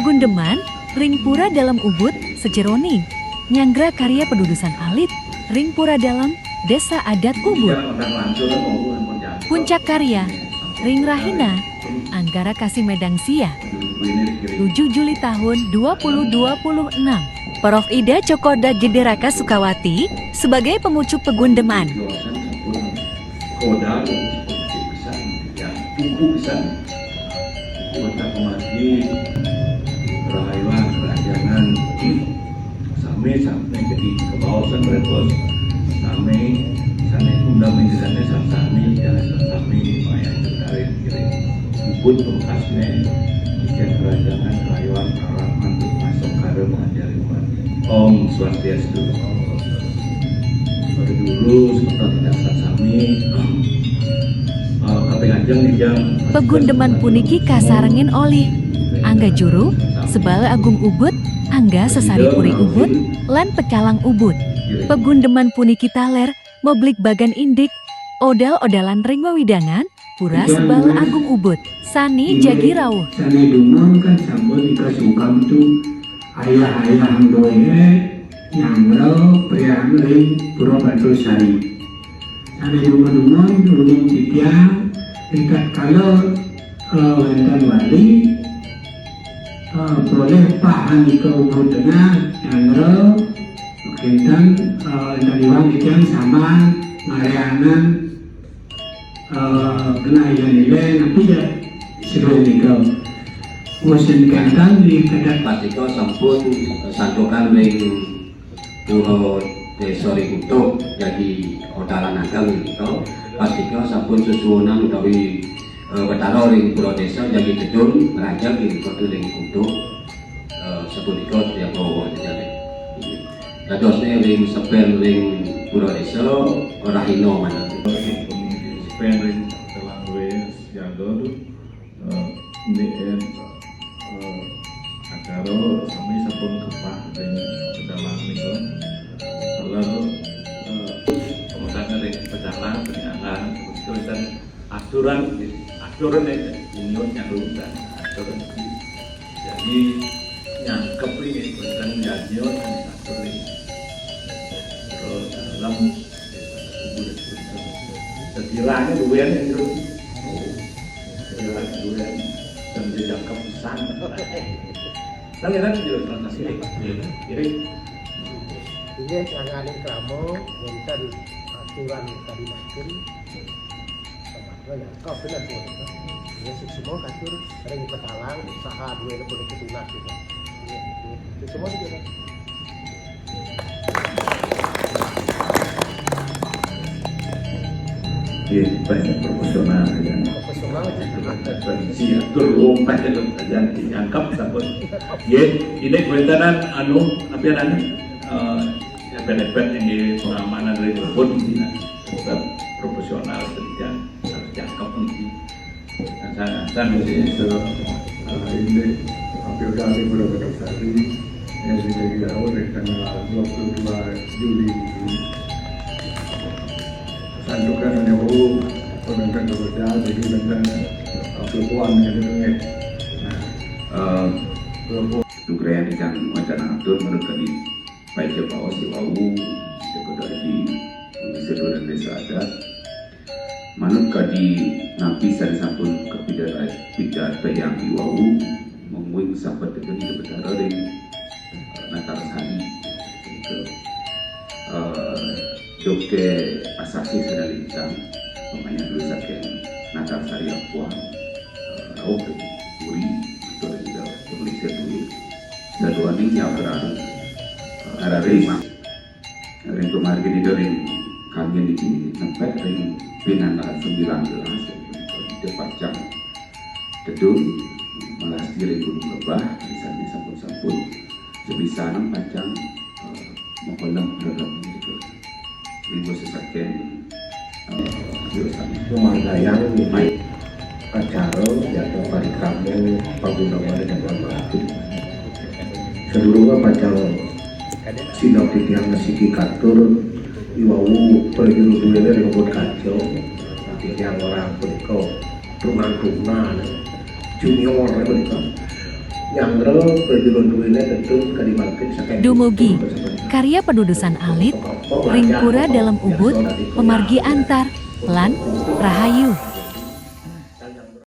Pegundeman, Ring Pura Dalam Ubud, Sejeroning, Nyanggra karya pedudusan alit, Ring Pura Dalam, Desa Adat Ubud. Puncak karya, Ring Rahina, Anggara Kasih Medang Sia, 7 Juli tahun 2026. Prof. Ida Cokoda Jederaka Sukawati sebagai pemucuk Pegundeman. Sampai jadi kebawasan berbos sampai sana undang menjelaskan sampai jalan sampai bayar dari kiri ubud pemkasnya ikan kerajaan rayuan orang mantuk masuk kare mengajari umat Om Swastiastu. Pada dulu seperti dasar sami kapingajeng di jam Pegundeman puniki kasarengin olih Angga Juru, Sebala Agung Ubud, Angga Sesari Puri Ubud, lan Pecalang Ubud. Pegundeman puniki taler, moblik bagan indik, odal-odalan ring wewidangan, pura Sebala Agung Ubud, sani jagi rawuh. Sani dumon kan sambut ika sungkam tu ayah-ayah hangdoe nyangro priang ring pura Batu Sari. Sani dumon ulung tipiang tingkat kalau wenten wali boleh paham ika ubud dengan nyangro kintan daliwang ikan sama marianan kena ikan nilai tapi ya sebelum nikah musim kentang di kedat patiko sampun santukan ring pulau desa Rikutuk jadi odalan agang gitu patiko sampun susunan utawi betaro ring pulau desa jadi gedung raja ring kotu ring Rikutuk sepunika tiap bawa jadi dadosnya ring sepen ring pulau desa Rahino mana sepen ring telang wes yang dulu DN Agaro kami sampun kepah ring pedalang niku lalu pemutaran ring pedalang penyangan itu aturan union yang rutan aturan jadi nyangkep ini bukan jadion aturan terus dalam sekiranya duit yang terus dan dijangkau pesan dan kita juga transaksi kiri ini anggaran kramo wonten aturan tadi makin sama yang kau benar tuh ya semua katur ring petalang usaha dua itu boleh ketunas juga itu semua juga banyak profesional ya siatur lompat itu dan dianggap sabun ya ini kuentanan anu apa namanya benefit yang di pengamanan dari pun tetap profesional ketika harus dianggap nanti sangat ini Pilkada Pulau Batu Sari yang dijaga oleh tanggal 22 Juli ini santukan hanya penentang berbeda jadi tentang perempuan yang dengar. Nugrayan ikan wacana atur mereka di baca bawah si wau dekat dari seluruh desa adat. Manut kadi nabi sari sampun kepidat bayang di wau menguing sahabat dengan di betara dari Natarasari. Joke asasi sudah lincang, makanya dulu saking Natal Sari Akuan, Rauh Puri, itu ada juga penulis dulu. Dan dua ini yang berada ada lima. Ring kemarin ini dari kami ini sampai ring pinang 19 di Pacang, Kedung, malah ring Gunung Lebah, misalnya sampun-sampun, sebisa 6 Pacang, mengkolam beragam gitu. Ibu sesaken jurusan pemandayan ini acara jatuh parikramnya Pegundeman dan Batu seluruhnya pacang sinok titiang nasiki katur iwawu perjuru duwene ribut kacau titiang orang beriko rumah junior mereka yang berjudul duwine tentu kalimatin saking Dumugi, karya penudusan alit, ringpura dalam ubud, pemargi antar, lan, rahayu.